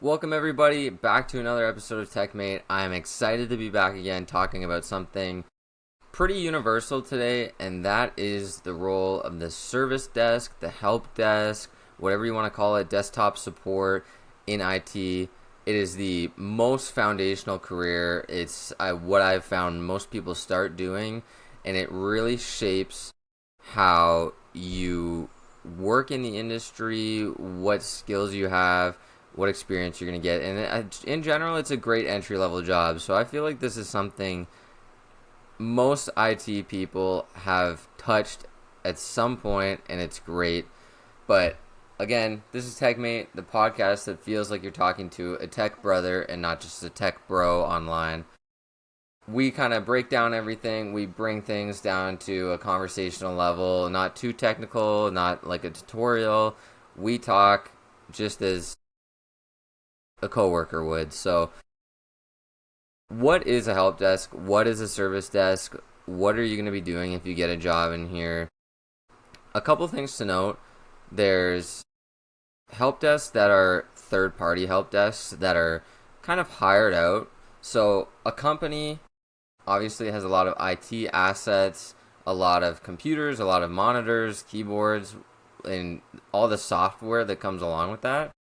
Welcome everybody back to another episode of TechMate. I am excited to be back again talking about something pretty universal today, and that is the role of the service desk, the help desk, whatever you want to call it, desktop support in IT. It is the most foundational career. It's what I've found most people start doing, and it really shapes how you work in the industry, what skills you have, what experience you're going to get. And in general, it's a great entry level job. So I feel like this is something most IT people have touched at some point, and it's great. But again, this is TechMate, the podcast that feels like you're talking to a tech brother and not just a tech bro online. We kind of break down everything. We bring things down to a conversational level, not too technical, not like a tutorial. We talk just as a coworker would. So, what is a help desk? What is a service desk? What are you going to be doing if you get a job in here? A couple things to note. There's help desks that are third-party help desks that are kind of hired out. So, a company obviously has a lot of IT assets, a lot of computers, a lot of monitors, keyboards, and all the software that comes along with that.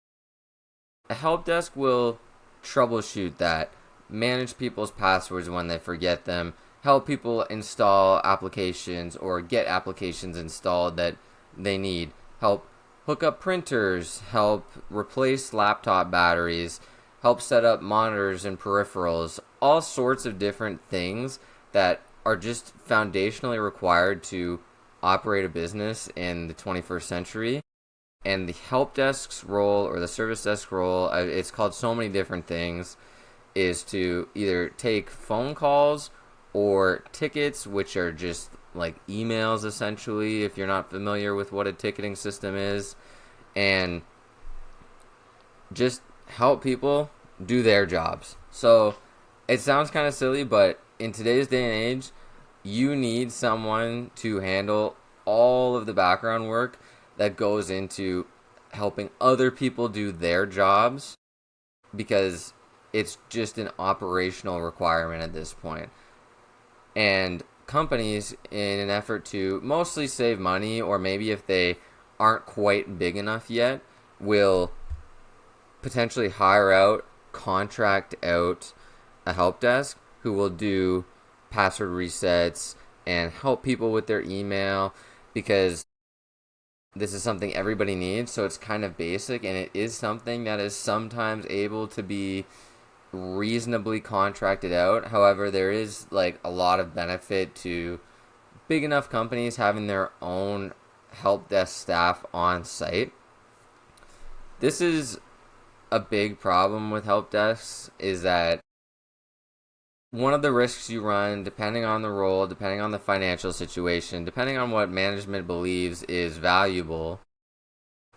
A help desk will troubleshoot that, manage people's passwords when they forget them, help people install applications or get applications installed that they need, help hook up printers, help replace laptop batteries, help set up monitors and peripherals, all sorts of different things that are just foundationally required to operate a business in the 21st century. And the help desk's role or the service desk role, it's called so many different things, is to either take phone calls or tickets, which are just like emails essentially, if you're not familiar with what a ticketing system is, and just help people do their jobs. So it sounds kind of silly, but in today's day and age, you need someone to handle all of the background work that goes into helping other people do their jobs, because it's just an operational requirement at this point. And companies, in an effort to mostly save money, or maybe if they aren't quite big enough yet, will potentially contract out a help desk who will do password resets and help people with their email, because this is something everybody needs, so it's kind of basic, and it is something that is sometimes able to be reasonably contracted out. However, there is like a lot of benefit to big enough companies having their own help desk staff on site. This is a big problem with help desks, is that one of the risks you run, depending on the role, depending on the financial situation, depending on what management believes is valuable,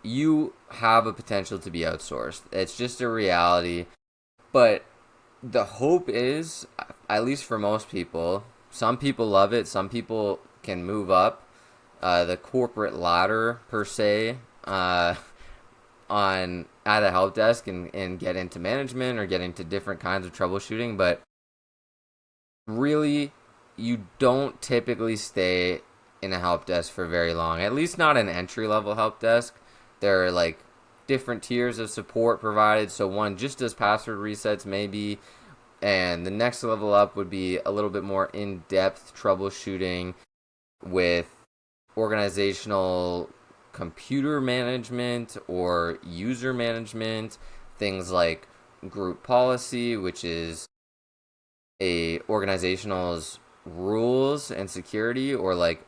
you have a potential to be outsourced. It's just a reality. But the hope is, at least for most people, some people love it, some people can move up the corporate ladder, per se, at a help desk and get into management or get into different kinds of troubleshooting. But really, you don't typically stay in a help desk for very long, at least not an entry level help desk. There are like different tiers of support provided. So one just does password resets maybe, and the next level up would be a little bit more in-depth troubleshooting with organizational computer management or user management, things like group policy, which is a organizational's rules and security, or like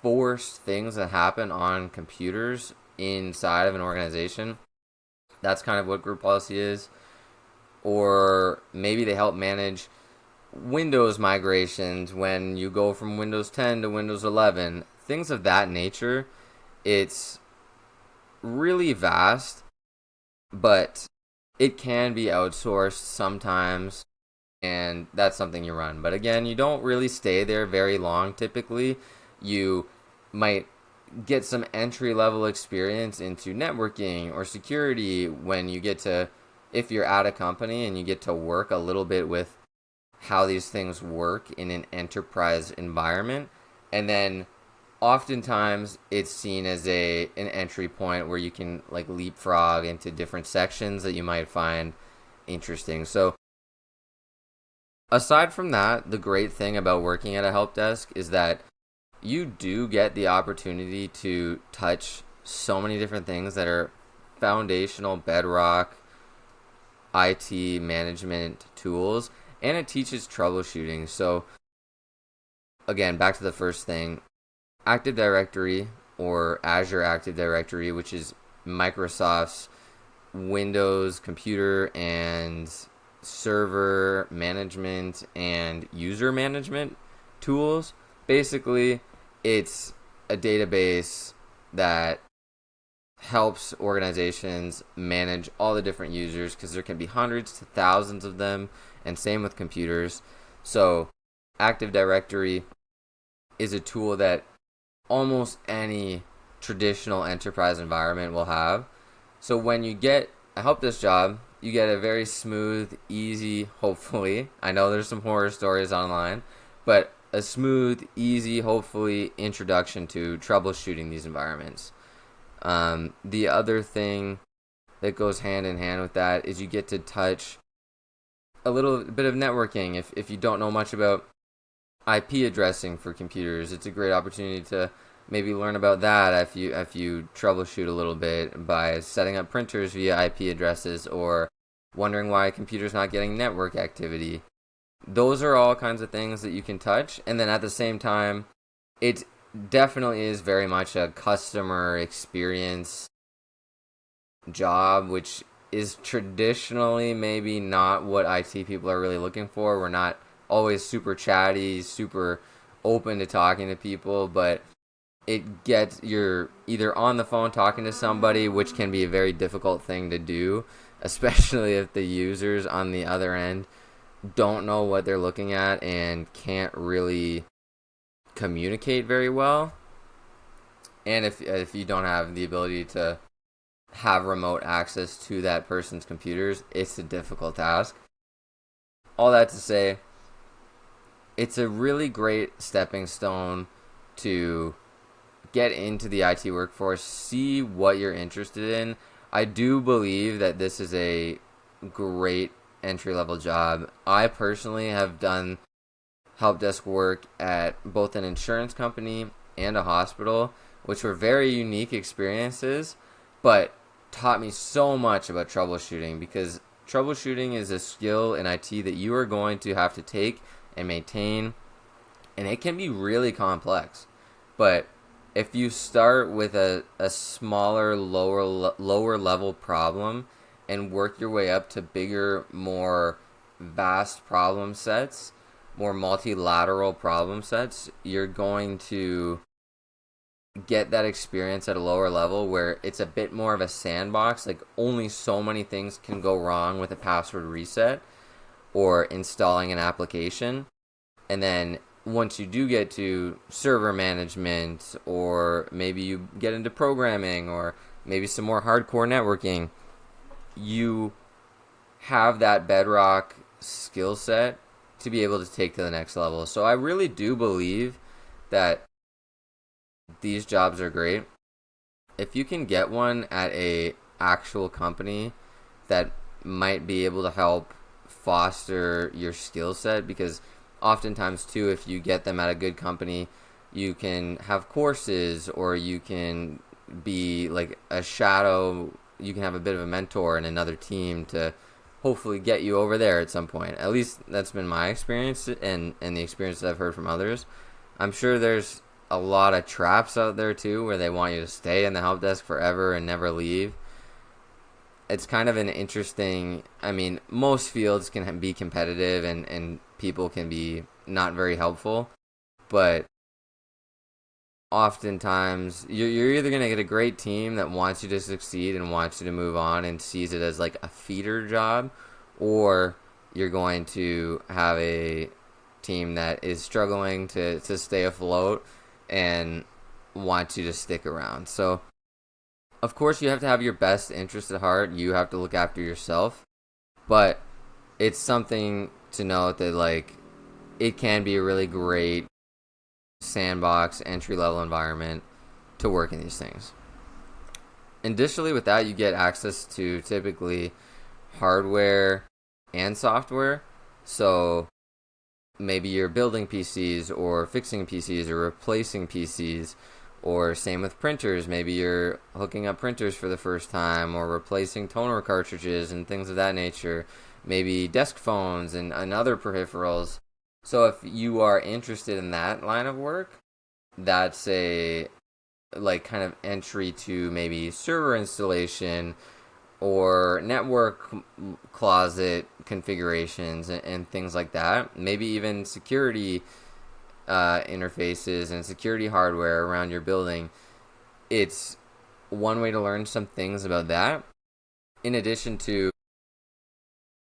forced things that happen on computers inside of an organization. That's kind of what group policy is. Or maybe they help manage Windows migrations when you go from Windows 10 to Windows 11, things of that nature. It's really vast, but it can be outsourced sometimes, and that's something you run. But again, you don't really stay there very long typically. You might get some entry level experience into networking or security when you get to if you're at a company and you get to work a little bit with how these things work in an enterprise environment, and then oftentimes it's seen as an entry point where you can like leapfrog into different sections that you might find interesting. So aside from that, the great thing about working at a help desk is that you do get the opportunity to touch so many different things that are foundational bedrock IT management tools, and it teaches troubleshooting. So again, back to the first thing, Active Directory or Azure Active Directory, which is Microsoft's Windows computer and server management and user management tools. Basically, it's a database that helps organizations manage all the different users, because there can be hundreds to thousands of them, and same with computers. So Active Directory is a tool that almost any traditional enterprise environment will have. So when you get a help desk job, you get a very smooth, easy, hopefully, I know there's some horror stories online, but a smooth, easy, hopefully, introduction to troubleshooting these environments. The other thing that goes hand in hand with that is you get to touch a little bit of networking. If you don't know much about IP addressing for computers, it's a great opportunity to maybe learn about that if you troubleshoot a little bit by setting up printers via IP addresses, or wondering why a computer's not getting network activity. Those are all kinds of things that you can touch. And then at the same time, it definitely is very much a customer experience job, which is traditionally maybe not what IT people are really looking for. We're not always super chatty, super open to talking to people, but it gets, you're either on the phone talking to somebody, which can be a very difficult thing to do, especially if the users on the other end don't know what they're looking at and can't really communicate very well. And if you don't have the ability to have remote access to that person's computers, it's a difficult task. All that to say, it's a really great stepping stone to get into the IT workforce, see what you're interested in. I do believe that this is a great entry-level job. I personally have done help desk work at both an insurance company and a hospital, which were very unique experiences, but taught me so much about troubleshooting, because troubleshooting is a skill in IT that you are going to have to take and maintain, and it can be really complex. But if you start with a smaller, lower level problem and work your way up to bigger, more vast problem sets, more multilateral problem sets, you're going to get that experience at a lower level where it's a bit more of a sandbox. Like, only so many things can go wrong with a password reset or installing an application. And then once you do get to server management, or maybe you get into programming, or maybe some more hardcore networking, you have that bedrock skill set to be able to take to the next level. So I really do believe that these jobs are great. If you can get one at a actual company that might be able to help foster your skill set, because oftentimes too, if you get them at a good company, you can have courses, or you can be like a shadow, you can have a bit of a mentor in another team to hopefully get you over there at some point. At least that's been my experience, and the experience that I've heard from others. I'm sure there's a lot of traps out there too, where they want you to stay in the help desk forever and never leave. It's kind of an interesting, I mean, most fields can be competitive, and people can be not very helpful, but oftentimes you're either going to get a great team that wants you to succeed and wants you to move on and sees it as like a feeder job, or you're going to have a team that is struggling to stay afloat and wants you to stick around. So of course you have to have your best interest at heart. You have to look after yourself, But it's something to note that, like, it can be a really great sandbox, entry-level environment to work in these things. Additionally, with that, you get access to typically hardware and software. So maybe you're building PCs or fixing PCs or replacing PCs, or same with printers. Maybe you're hooking up printers for the first time or replacing toner cartridges and things of that nature. Maybe desk phones and other peripherals. So if you are interested in that line of work, that's a like kind of entry to maybe server installation or network closet configurations and things like that. Maybe even security interfaces and security hardware around your building. It's one way to learn some things about that, in addition to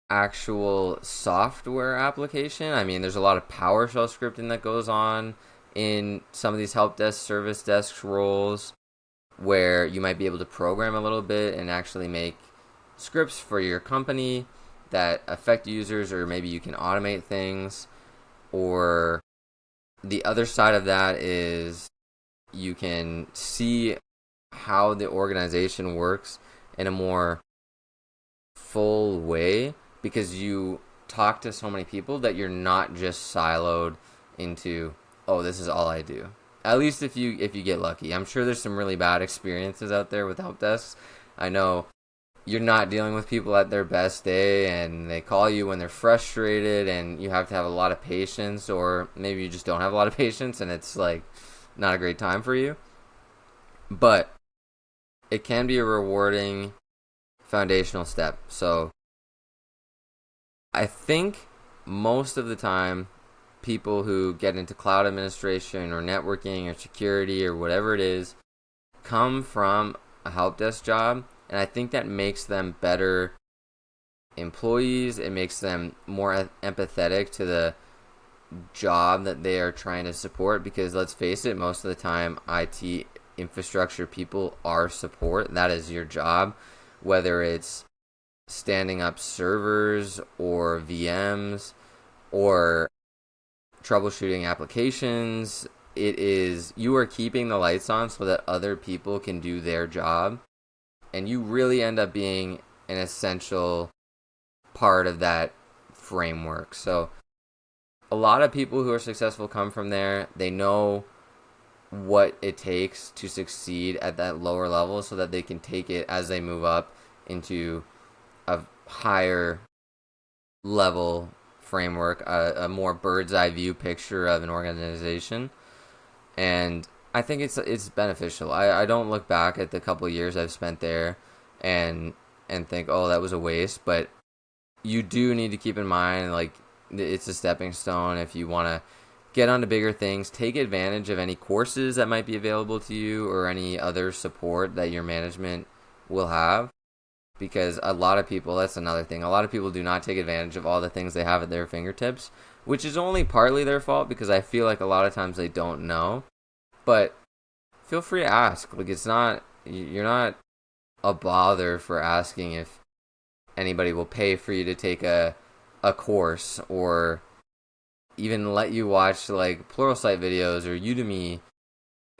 actual software application. I mean, there's a lot of PowerShell scripting that goes on in some of these help desk, service desk roles, where you might be able to program a little bit and actually make scripts for your company that affect users, or maybe you can automate things. Or the other side of that is you can see how the organization works in a more full way, because you talk to so many people that you're not just siloed into, oh, this is all I do. At least if you get lucky. I'm sure there's some really bad experiences out there with help desks. I know you're not dealing with people at their best day, and they call you when they're frustrated, and you have to have a lot of patience, or maybe you just don't have a lot of patience and it's like not a great time for you. But it can be a rewarding foundational step. So I think most of the time, people who get into cloud administration or networking or security or whatever it is come from a help desk job, and I think that makes them better employees. It makes them more empathetic to the job that they are trying to support, because let's face it, most of the time IT infrastructure people are support. That is your job, whether it's standing up servers or VMs or troubleshooting applications. It is, you are keeping the lights on so that other people can do their job, and you really end up being an essential part of that framework. So a lot of people who are successful come from there. They know what it takes to succeed at that lower level so that they can take it as they move up into a higher level framework, a more bird's eye view picture of an organization. And I think it's beneficial. I don't look back at the couple of years I've spent there and think, oh, that was a waste. But you do need to keep in mind, like, it's a stepping stone. If you want to get onto bigger things, take advantage of any courses that might be available to you or any other support that your management will have. Because a lot of people, that's another thing, a lot of people do not take advantage of all the things they have at their fingertips, which is only partly their fault, because I feel like a lot of times they don't know. But feel free to ask. Like, it's not, you're not a bother for asking if anybody will pay for you to take a course, or even let you watch like Pluralsight videos or Udemy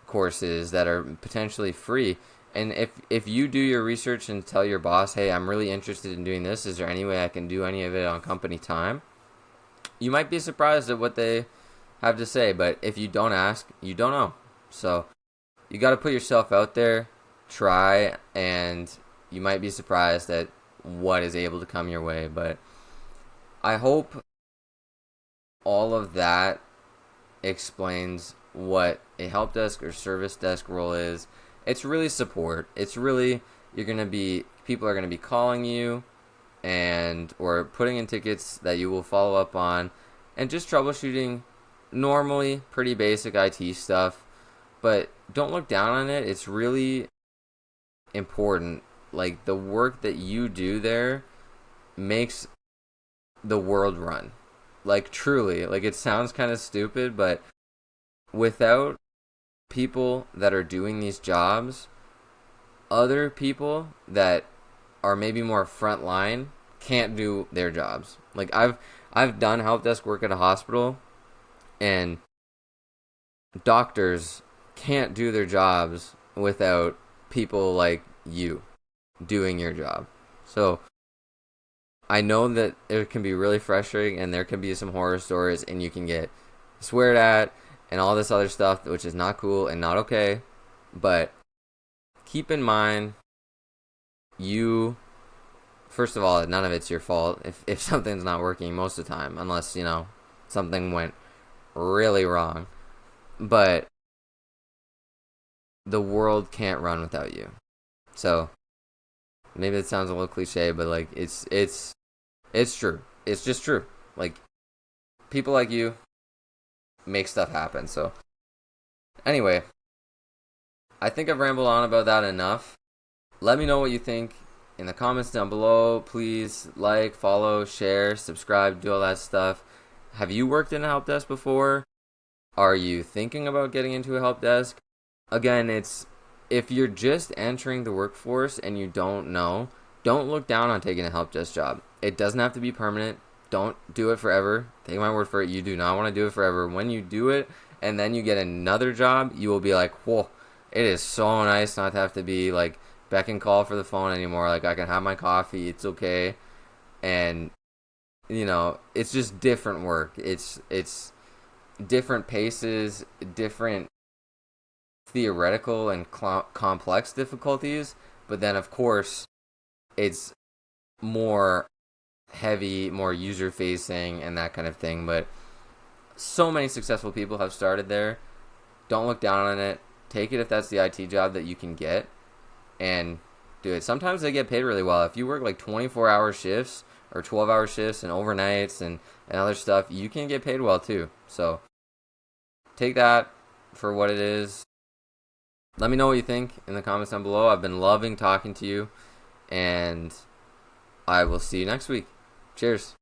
courses that are potentially free. And if you do your research and tell your boss, hey, I'm really interested in doing this, is there any way I can do any of it on company time? You might be surprised at what they have to say, but if you don't ask, you don't know. So you got to put yourself out there, try, and you might be surprised at what is able to come your way. But I hope all of that explains what a help desk or service desk role is. It's really support. It's really, people are going to be calling you and or putting in tickets that you will follow up on, and just troubleshooting normally pretty basic IT stuff. But don't look down on it. It's really important. Like, the work that you do there makes the world run. Like, truly. Like, it sounds kind of stupid, but without people that are doing these jobs, other people that are maybe more frontline can't do their jobs. Like I've done help desk work at a hospital, and doctors can't do their jobs without people like you doing your job. So I know that it can be really frustrating, and there can be some horror stories, and you can get sweared at and all this other stuff, which is not cool and not okay. But keep in mind, you, first of all, none of it's your fault if something's not working most of the time, unless, something went really wrong. But the world can't run without you. So maybe it sounds a little cliche, but like it's true. It's just true. Like, people like you make stuff happen. So anyway, I think I've rambled on about that enough. Let me know what you think in the comments down below. Please like, follow, share, subscribe, do all that stuff. Have you worked in a help desk before? Are you thinking about getting into a help desk? Again, if you're just entering the workforce and you don't know, don't look down on taking a help desk job. It doesn't have to be permanent. Don't do it forever. Take my word for it. You do not want to do it forever. When you do it and then you get another job, you will be like, whoa, it is so nice not to have to be like beck and call for the phone anymore. Like, I can have my coffee. It's okay. And, it's just different work. It's different paces, different theoretical and complex difficulties. But then, of course, it's more heavy, more user facing and that kind of thing. But so many successful people have started there. Don't look down on it. Take it if that's the IT job that you can get, and do it. Sometimes they get paid really well. If you work like 24-hour shifts or 12-hour shifts and overnights and other stuff, you can get paid well too. So take that for what it is. Let me know what you think in the comments down below. I've been loving talking to you, and I will see you next week. Cheers.